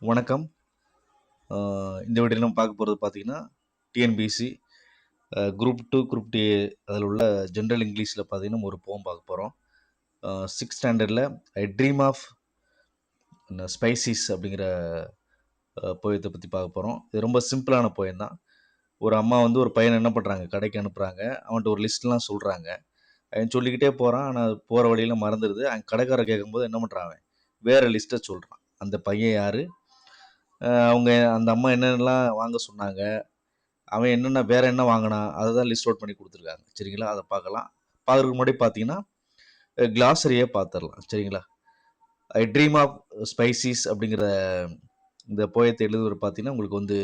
வணக்கம். இந்த வீடியோல நம்ம பார்க்க போறது பார்த்தீங்கன்னா, டிஎன்பிஎஸ்சி குரூப் 2, குரூப் டி அதில உள்ள ஜெனரல் இங்கிலீஷ்ல பார்த்தீங்கன்னா, ஒரு போயம் பார்க்க போறோம். 6த் ஸ்டாண்டர்ட்ல "ஐ ட்ரீம் ஆஃப் ஸ்பைசிஸ்" அப்படிங்கிற போயத்த பத்தி பார்க்க போறோம். இது ரொம்ப சிம்பிளான போயம் தான். ஒரு அம்மா வந்து ஒரு பையன என்ன பண்றாங்க, கடைக்கு அனுப்புறாங்க. அவன்ட்ட ஒரு லிஸ்ட்லாம் சொல்றாங்க. அவன் சொல்லிக்கிட்டே போறான். ஆனா போற வழியில மறந்துருது. கடைக்காரர் கேட்கும்போது என்ன பண்றான் அவன், வேற லிஸ்ட்ட சொல்றான். அந்த பையன் யாரு? அவங்க அந்த அம்மா என்னென்னலாம் வாங்க சொன்னாங்க? அவன் என்னென்ன வேற என்ன வாங்குனான்? அததான் லிஸ்ட் அவுட் பண்ணி குடுத்துருக்காங்க. சரிங்களா? அத பார்க்கலாம். பார்க்கறதுக்கு முன்னாடி பார்த்தீங்கன்னா, கிளாஸரிய பார்த்துரலாம். சரிங்களா? ஐ ட்ரீம் ஆஃப் ஸ்பைசிஸ் அப்படிங்கிற இந்த போயத்த எழுதுறவர் பார்த்தீங்கன்னா, உங்களுக்கு வந்து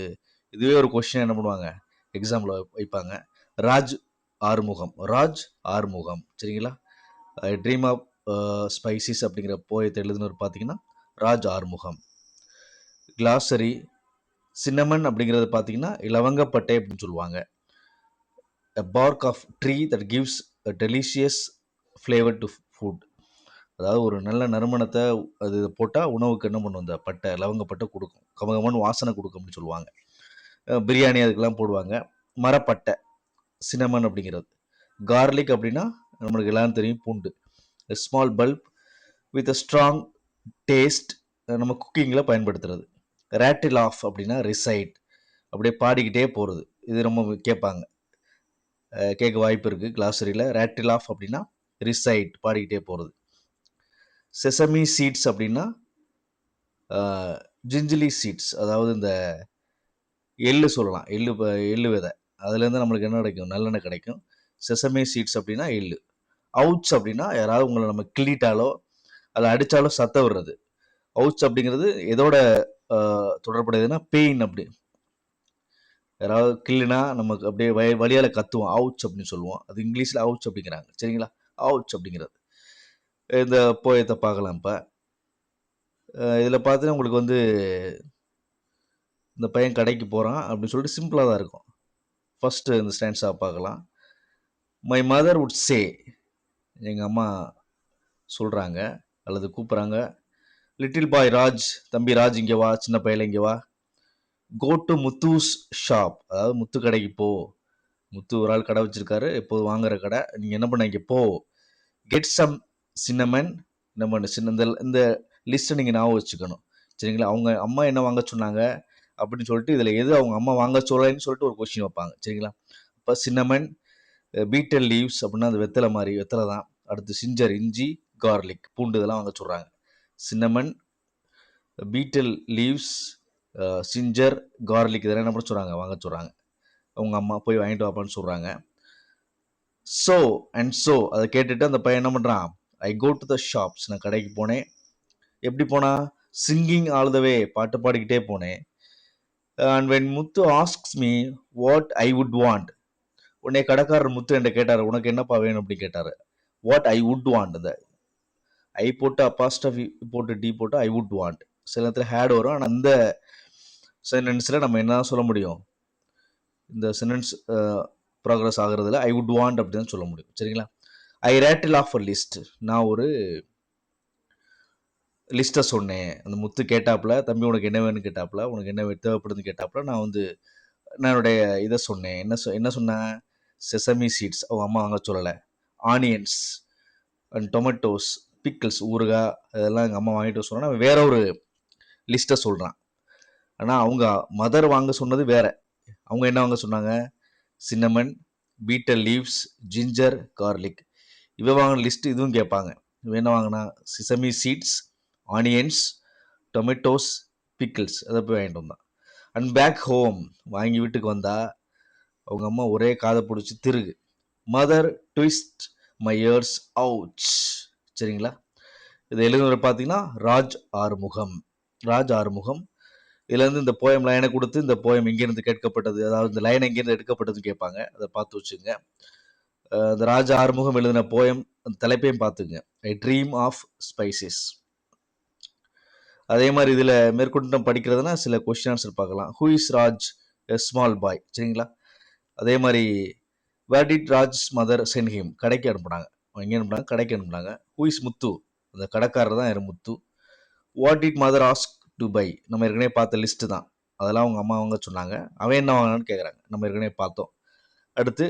இதுவே ஒரு கொஸ்டினா என்ன பண்ணுவாங்க? எக்ஸாம்ல வைப்பாங்க. ராஜ் ஆறுமுகம். ராஜ் ஆறுமுகம். சரிங்களா? ஐ ட்ரீம் ஆஃப் ஸ்பைசிஸ் அப்படிங்கிற போயத்த எழுதினவர் பார்த்தீங்கன்னா, ராஜ் ஆறுமுகம். கிளாஸரி சின்னமன் அப்படிங்கிறது பார்த்தீங்கன்னா, லவங்கப்பட்டை அப்படின்னு சொல்லுவாங்க. a bark of tree that gives a delicious flavor to food. அதாவது ஒரு நல்ல நறுமணத்தை அது போட்டா உணவுக்கு என்ன பண்ணும், இந்த பட்டை லவங்கப்பட்டை கொடுக்கும், கமகமன்னு வாசனை கொடுக்கும் அப்படின்னு சொல்லுவாங்க. பிரியாணி அதுக்கெல்லாம் போடுவாங்க. மரப்பட்டை சினமன் அப்படிங்கிறது. கார்லிக் அப்படின்னா நம்மளுக்கு எல்லாரும் தெரியும், பூண்டு. Small bulb with a strong taste, நம்ம குக்கிங்கில் பயன்படுத்துறது. ரேட்டில் ஆஃப் அப்படின்னா ரிசைட், அப்படியே பாடிக்கிட்டே போகிறது. இது ரொம்ப கேட்பாங்க, கேட்க வாய்ப்பு இருக்குது கிளாஸரியில். ரேட்டில் ஆஃப் அப்படின்னா ரிசைட், பாடிக்கிட்டே போகிறது. செசமி சீட்ஸ் அப்படின்னா ஜிஞ்சிலி சீட்ஸ், அதாவது இந்த எள்ளு சொல்லலாம். எள்ளு விதை, அதுலேருந்து நம்மளுக்கு என்ன கிடைக்கும், நல்லெண்ணெய் கிடைக்கும். செசமி சீட்ஸ் அப்படின்னா எள்ளு. அவுட்ஸ் அப்படின்னா யாராவது உங்களை நம்ம கிள்ளிட்டாலோ அதை அடித்தாலோ சத்தம் விடுறது. அவுட்ஸ் அப்படிங்கிறது எதோட தொடர்புடையதுன்னா பெயின். அப்படி யாராவது கிள்ளுனா நமக்கு அப்படியே வழியால் கத்துவோம், அவுட்ஸ் அப்படின்னு சொல்லுவோம். அது இங்கிலீஷில் அவுட்ஸ் அப்படிங்கிறாங்க. சரிங்களா? அவுட்ஸ் அப்படிங்கிறது. இந்த போயத்தை பார்க்கலாம். இப்போ இதில் பார்த்தீங்கன்னா உங்களுக்கு வந்து இந்த பையன் கடைக்கு போகிறான் அப்படின்னு சொல்லிட்டு சிம்பிளாக தான் இருக்கும். ஃபஸ்ட்டு இந்த ஸ்டாண்ட்ஸாக பார்க்கலாம். மை மதர் வுட் சே, எங்கள் அம்மா சொல்கிறாங்க அல்லது கூப்பிட்றாங்க, லிட்டில் பாய் ராஜ், தம்பி ராஜ் இங்கே வா, சின்ன பையல இங்கே வா. கோ டு முத்துஸ் ஷாப், அதாவது முத்து கடைக்கு போ. முத்து ஒரு ஆள் கடை வச்சிருக்காரு, எப்போது வாங்குற கடை. நீங்கள் என்ன பண்ண, இங்கே போ. Get some cinnamon. நம்ம இந்த லிஸ்ட்டை நீங்கள் ஞாபகம் வச்சுக்கணும். சரிங்களா? அவங்க அம்மா என்ன வாங்க சொன்னாங்க அப்படின்னு சொல்லிட்டு இதில் எது அவங்க அம்மா வாங்க சொல்லலைன்னு சொல்லிட்டு ஒரு கொஸ்டின் வைப்பாங்க. சரிங்களா? இப்போ சின்னமன், பீட்டல் லீவ்ஸ் அப்படின்னா அது வெத்தலை மாதிரி, வெத்தலை தான். அடுத்து சிஞ்சர் இஞ்சி, கார்லிக் பூண்டு, இதெல்லாம் வாங்க சொல்கிறாங்க. Cinnamon, betel leaves, ginger, garlic இதெல்லாம் என்ன பண்ண சொல்கிறாங்க, வாங்க சொல்கிறாங்க. அவங்க அம்மா போய் வாங்கிட்டு வாப்பான்னு சொல்கிறாங்க. ஸோ அண்ட் ஸோ அதை கேட்டுட்டு அந்த பையன் என்ன பண்ணுறான், ஐ கோ டு த ஷாப்ஸ், நான் கடைக்கு போனேன். எப்படி போனா, சிங்கிங் ஆல் த வே, பாட்டு பாடிக்கிட்டே போனேன். And when Muthu asks me what I would want, உடனே கடைக்காரர் முத்து என்கிட்ட கேட்டார், உனக்கு என்னப்பா வேணும் அப்படின்னு கேட்டார். வாட் ஐ வுட் வாண்ட், அந்த ஐ போட்டு அப்பாஸ்டஃபி போட்டு டி போட்டு ஐ வுட் வாண்ட், சில நேரத்தில் ஹேட் வரும். ஆனால் அந்த சென்டென்ஸில் நம்ம என்ன சொல்ல முடியும், இந்த சென்டென்ஸ் ப்ராக்ரஸ் ஆகுறதுல ஐ வுட் வாண்ட் அப்படி தான் சொல்ல முடியும். சரிங்களா? ஐ ரேட்டில் ஆஃப் அ லிஸ்ட், நான் ஒரு லிஸ்ட்டை சொன்னேன். அந்த முத்து கேட்டாப்புல, தம்பி உனக்கு என்ன வேணும்னு கேட்டாப்புல, உனக்கு என்ன தேவைப்படுதுன்னு கேட்டாப்புல, நான் வந்து நான் என்னுடைய இதை சொன்னேன். என்ன சொன்னேன், செசமி சீட்ஸ் அவங்க அம்மா வாங்க சொல்லலை, ஆனியன்ஸ் அண்ட் டொமேட்டோஸ், பிக்கிள்ஸ் ஊறுகாய், அதெல்லாம் எங்கள் அம்மா வாங்கிட்டு சொன்னா வேற ஒரு லிஸ்ட்டை சொல்கிறான். ஆனால் அவங்க மதர் வாங்க சொன்னது வேற. அவங்க என்ன வாங்க சொன்னாங்க, cinnamon, betel leaves, ginger, garlic. இவ வாங்கின லிஸ்ட் இதுவும் கேட்பாங்க. இவன் என்ன வாங்கினா, sesame seeds, onions, tomatoes, pickles, அதை போய் வாங்கிட்டு வந்தான். அண்ட் பேக் ஹோம், வாங்கி வீட்டுக்கு வந்தா அவங்க அம்மா ஒரே காதை பிடிச்சி திருகு. Mother twist my years outs. சரிங்களா? இது எழுதுனவர் பார்த்தீங்கன்னா ராஜ் ஆறுமுகம். ராஜ் ஆறுமுகம். இதுலேருந்து இந்த போயம் லைனை கொடுத்து, இந்த போயம் எங்கேருந்து கேட்கப்பட்டது, அதாவது இந்த லைன் எங்கேருந்து எடுக்கப்பட்டதுன்னு கேட்பாங்க. அதை பார்த்து வச்சுங்க. இந்த ராஜ ஆறுமுகம் எழுதின போயம் அந்த தலைப்பையும் பார்த்துங்க, ஐ ட்ரீம் ஆஃப் ஸ்பைசஸ். அதே மாதிரி இதில் மேற்கொண்டு நம்ம படிக்கிறதுனா சில கொஸ்டின் ஆன்சர் பார்க்கலாம். Who is Raj a small boy. சரிங்களா? அதே மாதிரி where did Raj mother sent him, கடைக்கு அனுப்புனாங்க. எங்கே அனுப்புனாங்க, கடைக்கு அனுப்புனாங்க. ஹூ இஸ் முத்து, அந்த கடைக்காரர் தான் யார், Muthu. What did mother ask to buy. நம்ம ஏற்கனவே பார்த்த லிஸ்ட்டு தான். அதெல்லாம் அவங்க அம்மா அவங்க சொன்னாங்க. அவன் என்ன வாங்கினான்னு கேட்குறாங்க. நம்ம ஏற்கனவே பார்த்தோம். அடுத்து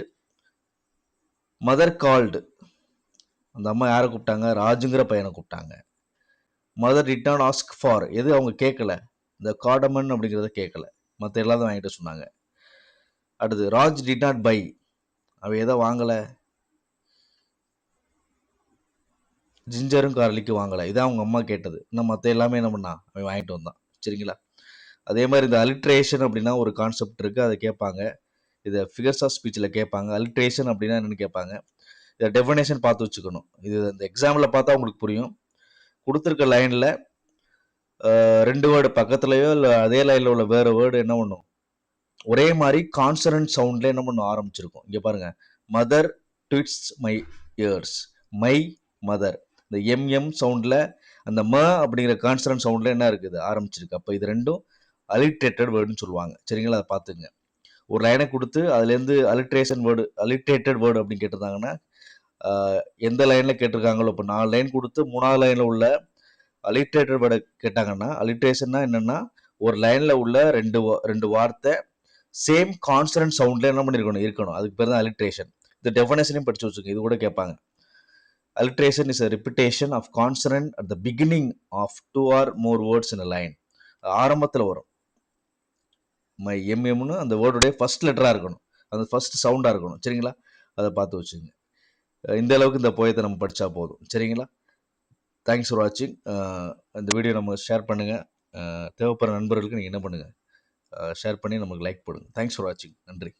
மதர் கால்டு. அந்த அம்மா யாரை கூப்பிட்டாங்க? ராஜுங்கிற பையனை கூப்பிட்டாங்க. Mother did not ask for. எது அவங்க கேட்கல? இந்த கார்டமன் அப்படிங்கிறத கேட்கல. மற்ற எல்லாத்தையும் வாங்கிட்டு சொன்னாங்க. அடுத்து ராஜ் டிட் நாட் பை. அவன் எதை வாங்கலை? ஜிஞ்சரும் கார்லிக்கும் வாங்கலை. இதான் அவங்க அம்மா கேட்டது. இன்னும் மற்ற எல்லாமே என்ன பண்ணான்? அவன் வாங்கிட்டு வந்தான். சரிங்களா? அதே மாதிரி இந்த அலிட்ரேஷன் அப்படின்னா ஒரு கான்செப்ட் இருக்குது, அதை கேட்பாங்க. இதை ஃபிகர்ஸ் ஆஃப் ஸ்பீச்சில் கேட்பாங்க. அலிட்ரேஷன் அப்படின்னா என்னென்னு கேட்பாங்க. இதை டெஃபினேஷன் பார்த்து வச்சுக்கணும். இது இந்த எக்ஸாம்பிள் பார்த்தா உங்களுக்கு புரியும். கொடுத்துருக்க லைனில் 2 வேர்டு பக்கத்துலையோ இல்லை அதே லைனில் உள்ள வேறு வேர்டு என்ன பண்ணும்? ஒரே மாதிரி கான்சனன்ட் சவுண்டில் என்ன பண்ணும்? ஆரம்பிச்சிருக்கும். இங்கே பாருங்கள், mother twists my years. My mother, இந்த எம்எம் சவுண்டில் அந்த ம அப்படிங்கிற கான்சனன்ட் சவுண்டில் என்ன இருக்குது? ஆரம்பிச்சிருக்கு. அப்போ இது ரெண்டும் அலிட்ரேட்டட் வேர்டுன்னு சொல்லுவாங்க. சரிங்களா? அதை பார்த்துங்க. ஒரு லைனை கொடுத்து அதுலேருந்து அலிட்ரேட்டட் வேர்டு அப்படின்னு கேட்டிருந்தாங்கன்னா எந்த லைனில் கேட்டிருக்காங்களோ, இப்போ 4 லைன் கொடுத்து 3வது லைனில் உள்ள அலிட்ரேட்டட் வேர்டை கேட்டாங்கன்னா, அலிட்ரேஷன்னா என்னென்னா ஒரு லைனில் உள்ள ரெண்டு வார்த்தை சேம் கான்சனன்ட் சவுண்டில் என்ன பண்ணியிருக்கணும் அதுக்கு பேர் தான் அலிட்ரேஷன். இந்த டெஃபினேஷனையும் படித்து வச்சுக்கோங்க. இது கூட கேட்பாங்க. Alliteration is a repetition of consonant at the beginning of 2 or more words in a line. ஆரம்பத்தில் வரும். மை எம்எம்னு அந்த வேர்டுடைய ஃபர்ஸ்ட் லெட்டராக இருக்கணும், அந்த ஃபர்ஸ்ட் சவுண்டாக இருக்கணும். சரிங்களா? அதை பார்த்து வச்சுங்க. இந்த அளவுக்கு இந்த போயத்தை நம்ம படித்தா போதும். சரிங்களா? தேங்க்ஸ் ஃபார் வாட்சிங். இந்த வீடியோ நம்ம ஷேர் பண்ணுங்கள். தேவைப்படுற நண்பர்களுக்கு நீங்கள் என்ன பண்ணுங்கள்? ஷேர் பண்ணி நமக்கு லைக் போடுங்க. தேங்க்ஸ் ஃபார் வாட்சிங். நன்றி.